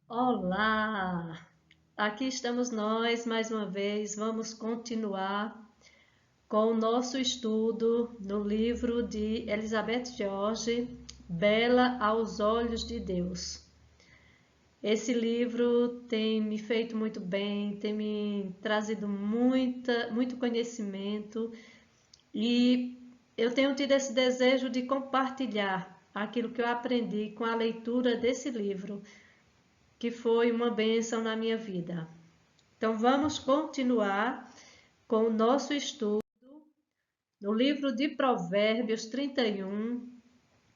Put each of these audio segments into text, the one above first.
Olá! Aqui estamos nós mais uma vez. Vamos continuar com o nosso estudo no livro de Elizabeth George, Bela aos Olhos de Deus. Esse livro tem me feito muito bem, tem me trazido muito conhecimento e eu tenho tido esse desejo de compartilhar aquilo que eu aprendi com a leitura desse livro, que foi uma bênção na minha vida. Então, vamos continuar com o nosso estudo no livro de Provérbios 31,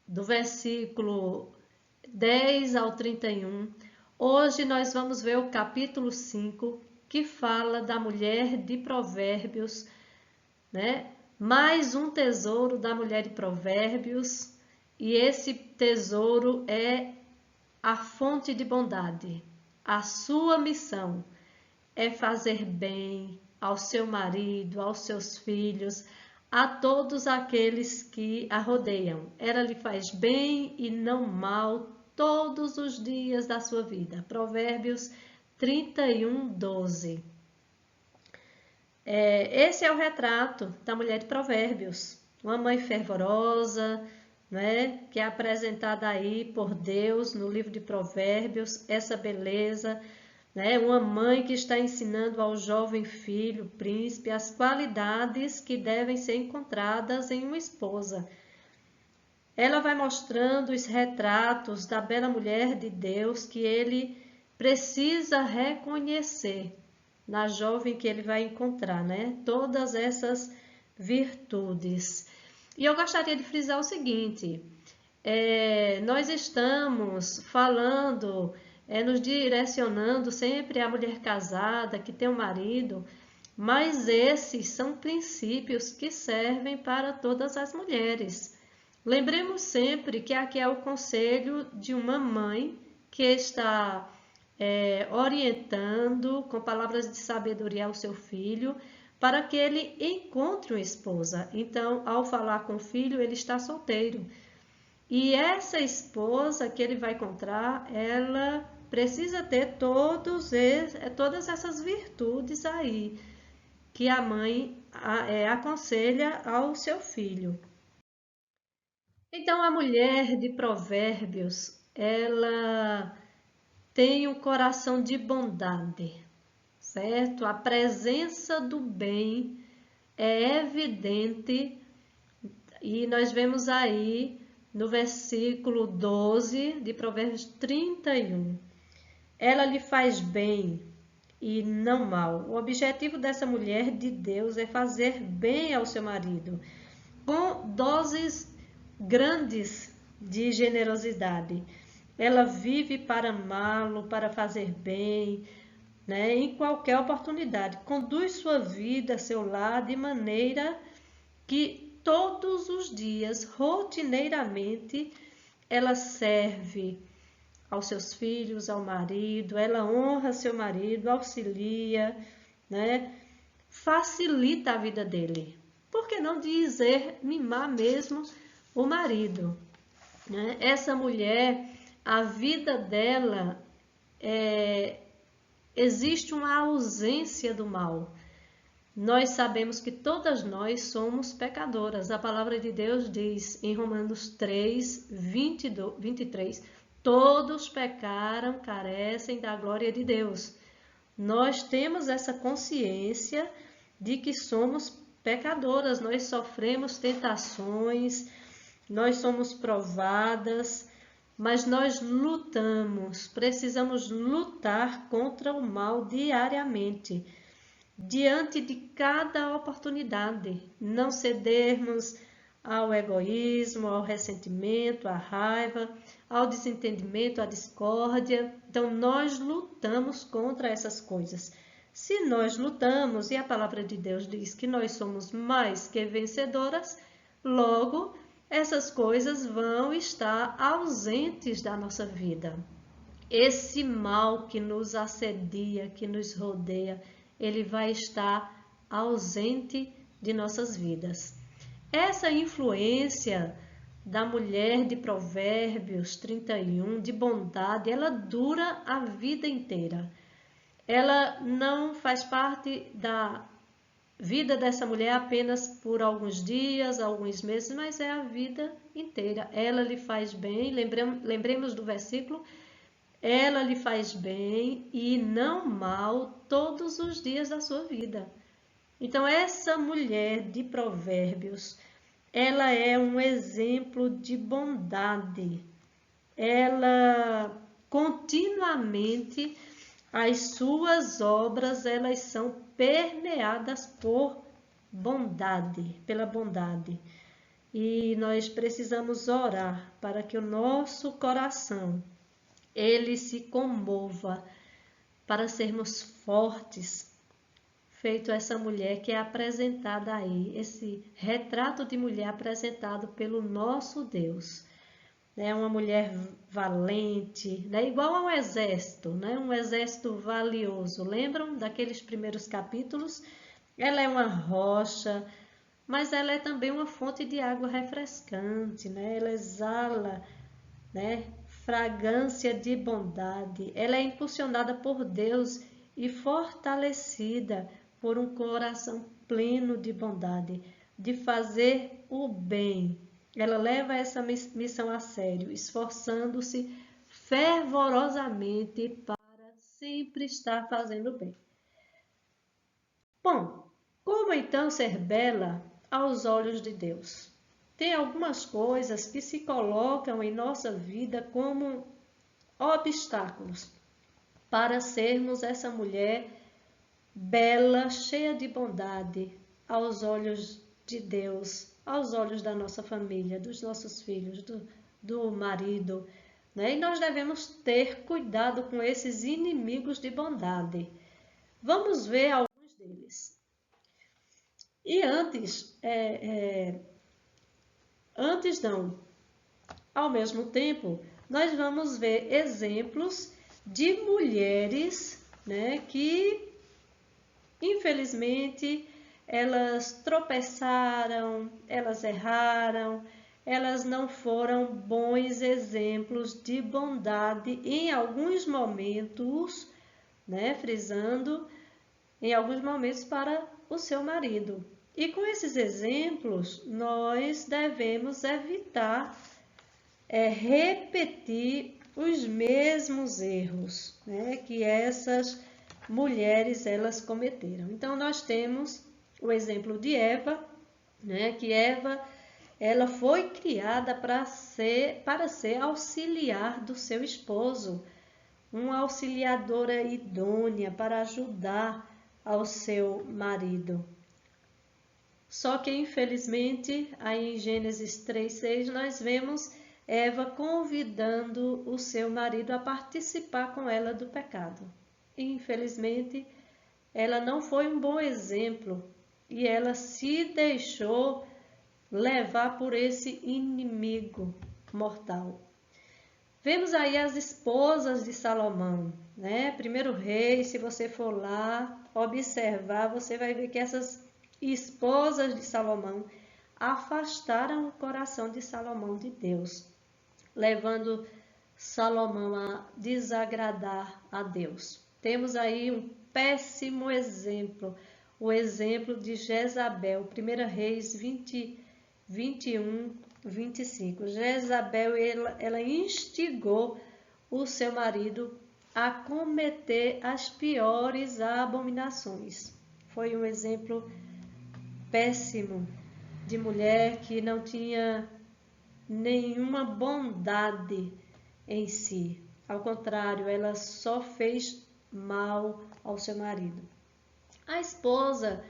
do versículo 10 ao 31. Hoje nós vamos ver o capítulo 5, que fala da mulher de Provérbios, né? Mais um tesouro da mulher de Provérbios, e esse tesouro é a fonte de bondade. A sua missão é fazer bem ao seu marido, aos seus filhos, a todos aqueles que a rodeiam. Ela lhe faz bem e não mal todos os dias da sua vida. Provérbios 31, 12. Esse é o retrato da mulher de Provérbios. Uma mãe fervorosa, né, que é apresentada aí por Deus no livro de Provérbios, essa beleza, né, uma mãe que está ensinando ao jovem filho, príncipe, as qualidades que devem ser encontradas em uma esposa. Ela vai mostrando os retratos da bela mulher de Deus que ele precisa reconhecer na jovem que ele vai encontrar, né? Todas essas virtudes. E eu gostaria de frisar o seguinte: nós estamos falando, nos direcionando sempre à mulher casada que tem um marido, mas esses são princípios que servem para todas as mulheres. Lembremos sempre que aqui é o conselho de uma mãe que está orientando com palavras de sabedoria ao seu filho para que ele encontre uma esposa. Então, ao falar com o filho, ele está solteiro. E essa esposa que ele vai encontrar, ela precisa ter todas essas virtudes aí que a mãe aconselha ao seu filho. Então, a mulher de Provérbios, ela tem um coração de bondade, certo? A presença do bem é evidente e nós vemos aí no versículo 12 de Provérbios 31. Ela lhe faz bem e não mal. O objetivo dessa mulher de Deus é fazer bem ao seu marido, com doses grandes de generosidade. Ela vive para amá-lo, para fazer bem, né? Em qualquer oportunidade. Conduz sua vida, seu lar, de maneira que todos os dias, rotineiramente, ela serve aos seus filhos, ao marido, ela honra seu marido, auxilia, né? Facilita a vida dele. Por que não dizer mimar mesmo o marido, né? Essa mulher, a vida dela existe uma ausência do mal. Nós sabemos que todas nós somos pecadoras. A palavra de Deus diz em Romanos 3, 23, todos pecaram, carecem da glória de Deus. Nós temos essa consciência de que somos pecadoras, nós sofremos tentações, nós somos provadas, mas nós lutamos, precisamos lutar contra o mal diariamente, diante de cada oportunidade, não cedermos ao egoísmo, ao ressentimento, à raiva, ao desentendimento, à discórdia. Então, nós lutamos contra essas coisas. Se nós lutamos, e a palavra de Deus diz que nós somos mais que vencedoras, logo essas coisas vão estar ausentes da nossa vida. Esse mal que nos assedia, que nos rodeia, ele vai estar ausente de nossas vidas. Essa influência da mulher de Provérbios 31, de bondade, ela dura a vida inteira. Ela não faz parte da vida dessa mulher apenas por alguns dias, alguns meses, mas é a vida inteira. Ela lhe faz bem, lembremos do versículo, ela lhe faz bem e não mal todos os dias da sua vida. Então, essa mulher de Provérbios, ela é um exemplo de bondade. Ela continuamente, as suas obras, elas são permeadas por bondade, pela bondade. E nós precisamos orar para que o nosso coração, ele se comova, para sermos fortes, feito essa mulher que é apresentada aí, esse retrato de mulher apresentado pelo nosso Deus. É uma mulher valente, né? Igual a um exército, né? Um exército valioso. Lembram daqueles primeiros capítulos? Ela é uma rocha, mas ela é também uma fonte de água refrescante, né? Ela exala, né, fragrância de bondade. Ela é impulsionada por Deus e fortalecida por um coração pleno de bondade, de fazer o bem. Ela leva essa missão a sério, esforçando-se fervorosamente para sempre estar fazendo o bem. Bom, como então ser bela aos olhos de Deus? Tem algumas coisas que se colocam em nossa vida como obstáculos para sermos essa mulher bela, cheia de bondade aos olhos de Deus, aos olhos da nossa família, dos nossos filhos, do marido, né? E nós devemos ter cuidado com esses inimigos de bondade. Vamos ver alguns deles. E antes não, ao mesmo tempo, nós vamos ver exemplos de mulheres, né, que infelizmente elas tropeçaram, elas erraram, elas não foram bons exemplos de bondade em alguns momentos, né, frisando, em alguns momentos para o seu marido. E com esses exemplos, nós devemos evitar repetir os mesmos erros, né, que essas mulheres elas cometeram. Então nós temos o exemplo de Eva, né, que Eva ela foi criada para ser auxiliar do seu esposo, uma auxiliadora idônea para ajudar ao seu marido. Só que, infelizmente, aí em Gênesis 3:6, nós vemos Eva convidando o seu marido a participar com ela do pecado. E, infelizmente, ela não foi um bom exemplo e ela se deixou levar por esse inimigo mortal. Vemos aí as esposas de Salomão, né? Primeiro Reis, se você for lá observar, você vai ver que essas esposas de Salomão afastaram o coração de Salomão de Deus, levando Salomão a desagradar a Deus. Temos aí um péssimo exemplo, o exemplo de Jezabel, 1 Reis 21:25. Jezabel, ela instigou o seu marido a cometer as piores abominações. Foi um exemplo péssimo de mulher que não tinha nenhuma bondade em si. Ao contrário, ela só fez mal ao seu marido. A esposa,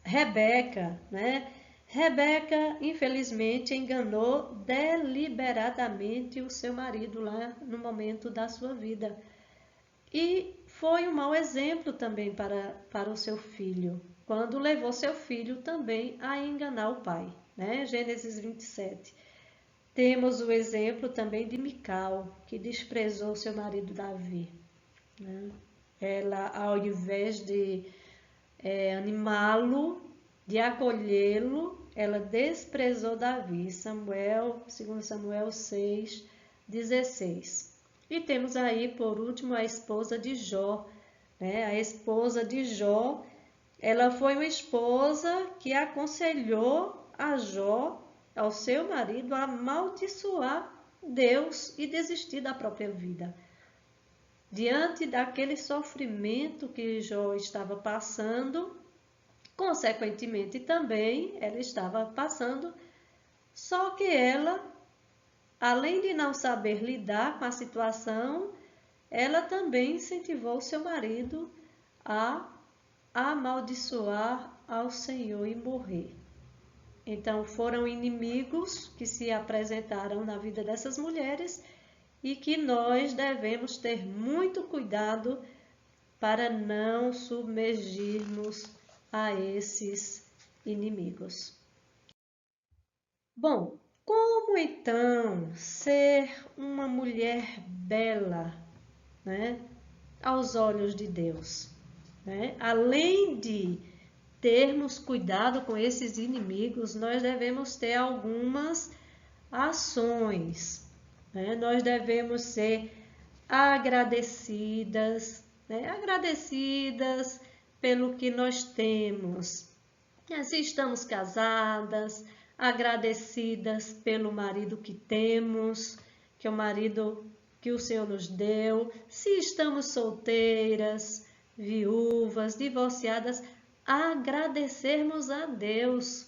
Rebeca, né? Rebeca, infelizmente, enganou deliberadamente o seu marido lá no momento da sua vida. E foi um mau exemplo também para o seu filho, quando levou seu filho também a enganar o pai, né? Gênesis 27. Temos o exemplo também de Mical, que desprezou seu marido Davi, né? Ela, ao invés de animá-lo, de acolhê-lo, ela desprezou Davi, 2 Samuel 6:16. E temos aí, por último, a esposa de Jó, né? A esposa de Jó, ela foi uma esposa que aconselhou a Jó, ao seu marido, a amaldiçoar Deus e desistir da própria vida. Diante daquele sofrimento que Jó estava passando, consequentemente também ela estava passando, só que ela, além de não saber lidar com a situação, ela também incentivou seu marido a amaldiçoar ao Senhor e morrer. Então foram inimigos que se apresentaram na vida dessas mulheres e que nós devemos ter muito cuidado para não submergirmos a esses inimigos. Bom, como então ser uma mulher bela, né, aos olhos de Deus? Né? Além de termos cuidado com esses inimigos, nós devemos ter algumas ações. Né? Nós devemos ser agradecidas, né? Agradecidas pelo que nós temos. Se estamos casadas, agradecidas pelo marido que temos, que é o marido que o Senhor nos deu. Se estamos solteiras, viúvas, divorciadas, agradecermos a Deus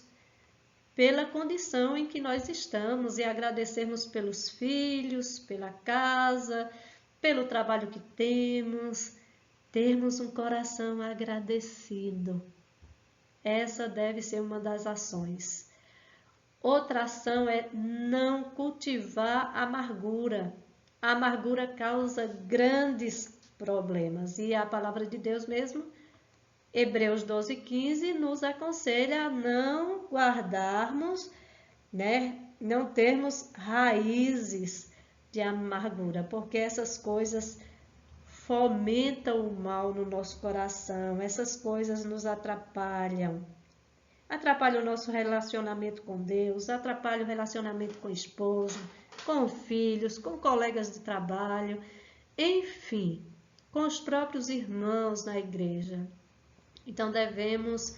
pela condição em que nós estamos e agradecermos pelos filhos, pela casa, pelo trabalho que temos, termos um coração agradecido. Essa deve ser uma das ações. Outra ação é não cultivar amargura. A amargura causa grandes problemas e a palavra de Deus mesmo, Hebreus 12:15, nos aconselha a não guardarmos, né, não termos raízes de amargura, porque essas coisas fomentam o mal no nosso coração, essas coisas nos atrapalham. Atrapalha o nosso relacionamento com Deus, atrapalha o relacionamento com o esposo, com filhos, com colegas de trabalho, enfim, com os próprios irmãos na igreja. Então devemos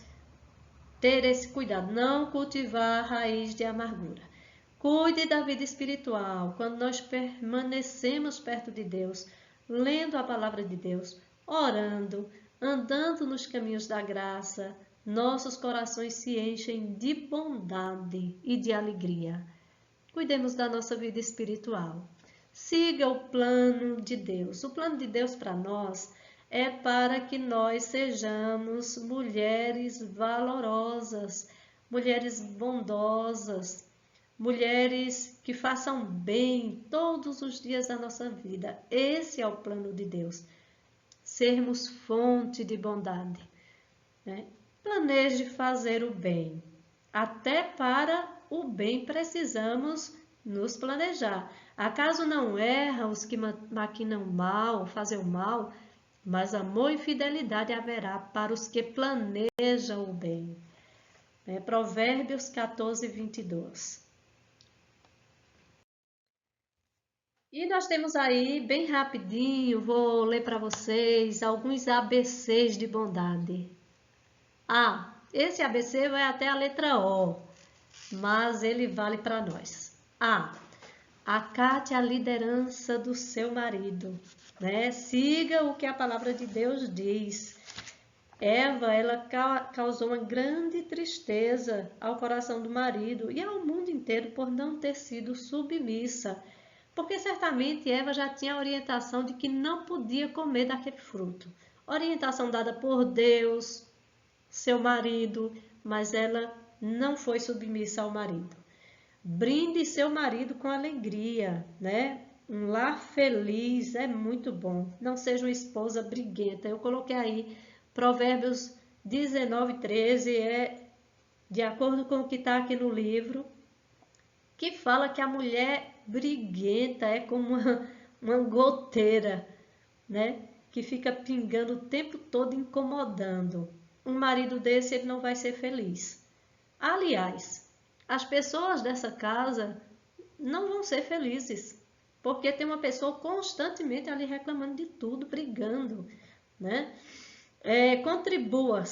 ter esse cuidado, não cultivar a raiz de amargura. Cuide da vida espiritual, quando nós permanecemos perto de Deus, lendo a palavra de Deus, orando, andando nos caminhos da graça, nossos corações se enchem de bondade e de alegria. Cuidemos da nossa vida espiritual. Siga o plano de Deus. O plano de Deus para nós é para que nós sejamos mulheres valorosas, mulheres bondosas, mulheres que façam bem todos os dias da nossa vida. Esse é o plano de Deus. Sermos fonte de bondade, né? Planeje fazer o bem. Até para o bem precisamos nos planejar. Acaso não erram os que maquinam mal, fazem o mal, mas amor e fidelidade haverá para os que planejam o bem. Provérbios 14:22. E nós temos aí, bem rapidinho, vou ler para vocês alguns ABCs de bondade. Esse ABC vai até a letra O, mas ele vale para nós. Acate a liderança do seu marido, né? Siga o que a palavra de Deus diz. Eva, ela causou uma grande tristeza ao coração do marido e ao mundo inteiro por não ter sido submissa, porque certamente Eva já tinha a orientação de que não podia comer daquele fruto. Orientação dada por Deus, seu marido, mas ela não foi submissa ao marido. Brinde seu marido com alegria, né? Um lar feliz é muito bom. Não seja uma esposa briguenta. Eu coloquei aí Provérbios 19:13, é de acordo com o que está aqui no livro, que fala que a mulher briguenta é como uma goteira, né? Que fica pingando o tempo todo, incomodando. Um marido desse, ele não vai ser feliz. Aliás, as pessoas dessa casa não vão ser felizes, porque tem uma pessoa constantemente ali reclamando de tudo, brigando, né? Contribua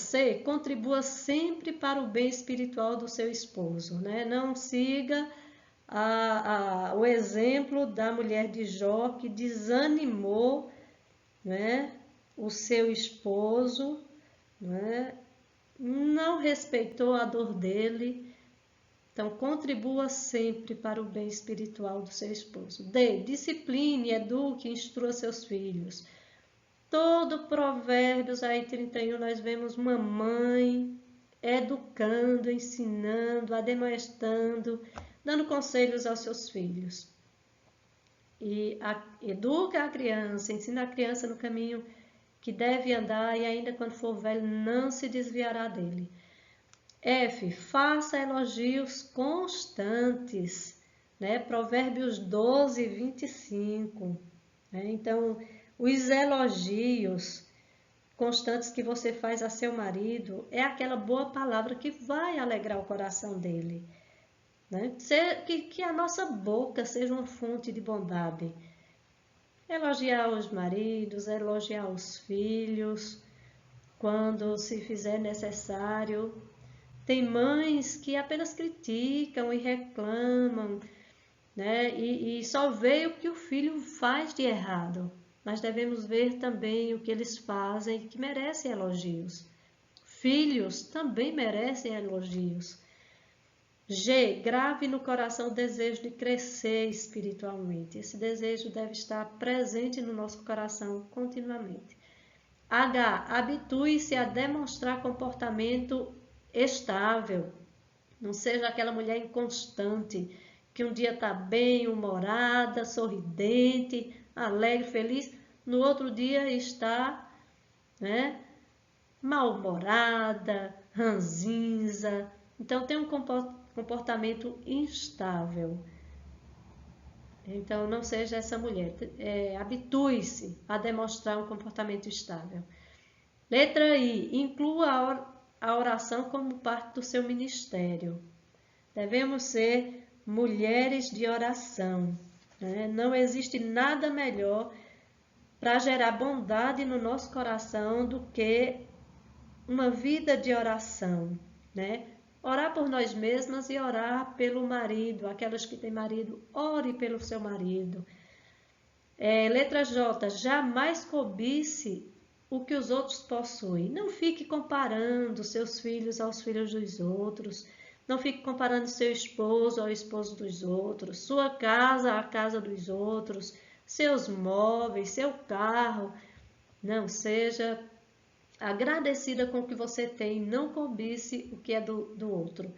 sempre para o bem espiritual do seu esposo, né? Não siga o exemplo da mulher de Jó, que desanimou, né, o seu esposo, né? Não respeitou a dor dele. Então, contribua sempre para o bem espiritual do seu esposo. Discipline, eduque, instrua seus filhos. Todo Provérbios aí 31 nós vemos uma mãe educando, ensinando, admoestando, dando conselhos aos seus filhos. E educa a criança, ensina a criança no caminho que deve andar e ainda quando for velho não se desviará dele. Faça elogios constantes, né? Provérbios 12, 25. Né? Então, os elogios constantes que você faz a seu marido é aquela boa palavra que vai alegrar o coração dele. Né? Que a nossa boca seja uma fonte de bondade. Elogiar os maridos, elogiar os filhos, quando se fizer necessário. Tem mães que apenas criticam e reclamam, né? E só vê o que o filho faz de errado. Mas devemos ver também o que eles fazem que merecem elogios. Filhos também merecem elogios. Grave no coração o desejo de crescer espiritualmente. Esse desejo deve estar presente no nosso coração continuamente. Habitue-se a demonstrar comportamento estável. Não seja aquela mulher inconstante, que um dia está bem humorada, sorridente, alegre, feliz, no outro dia está, né, mal-humorada, ranzinza. Então tem um comportamento instável. Então não seja essa mulher. Habitue-se a demonstrar um comportamento estável. Letra I. Inclua a oração como parte do seu ministério. Devemos ser mulheres de oração. Né? Não existe nada melhor para gerar bondade no nosso coração do que uma vida de oração. Né? Orar por nós mesmas e orar pelo marido. Aquelas que têm marido, ore pelo seu marido. Letra J. Jamais cobice o que os outros possuem. Não fique comparando seus filhos aos filhos dos outros. Não fique comparando seu esposo ao esposo dos outros. Sua casa à casa dos outros. Seus móveis, seu carro. Não, seja agradecida com o que você tem. Não cobice o que é do outro.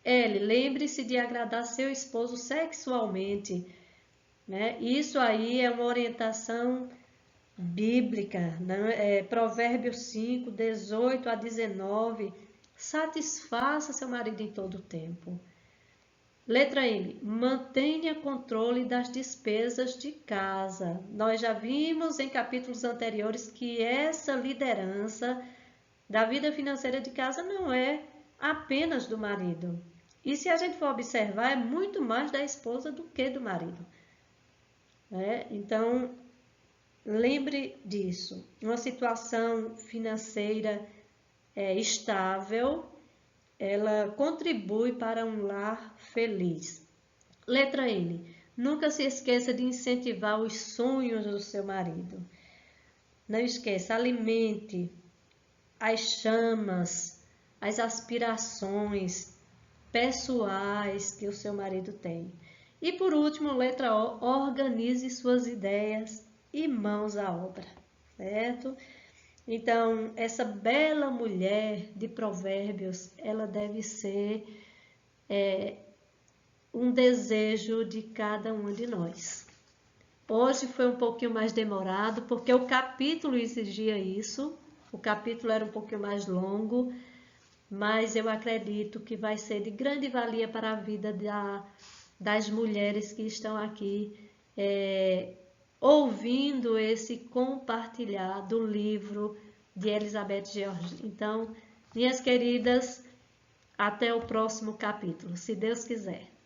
Lembre-se de agradar seu esposo sexualmente. Né? Isso aí é uma orientação bíblica, né? Provérbios 5, 18 a 19. Satisfaça seu marido em todo o tempo. Letra M. Mantenha controle das despesas de casa. Nós já vimos em capítulos anteriores que essa liderança da vida financeira de casa não é apenas do marido. E se a gente for observar, é muito mais da esposa do que do marido. Então, lembre disso. Uma situação financeira estável, ela contribui para um lar feliz. Letra N. Nunca se esqueça de incentivar os sonhos do seu marido. Não esqueça, alimente as chamas, as aspirações pessoais que o seu marido tem. E por último, letra O, organize suas ideias e mãos à obra, certo? Então, essa bela mulher de Provérbios, ela deve ser um desejo de cada uma de nós. Hoje foi um pouquinho mais demorado, porque o capítulo exigia isso, o capítulo era um pouquinho mais longo, mas eu acredito que vai ser de grande valia para a vida das mulheres que estão aqui ouvindo esse compartilhar do livro de Elizabeth George. Então, minhas queridas, Até o próximo capítulo, se Deus quiser.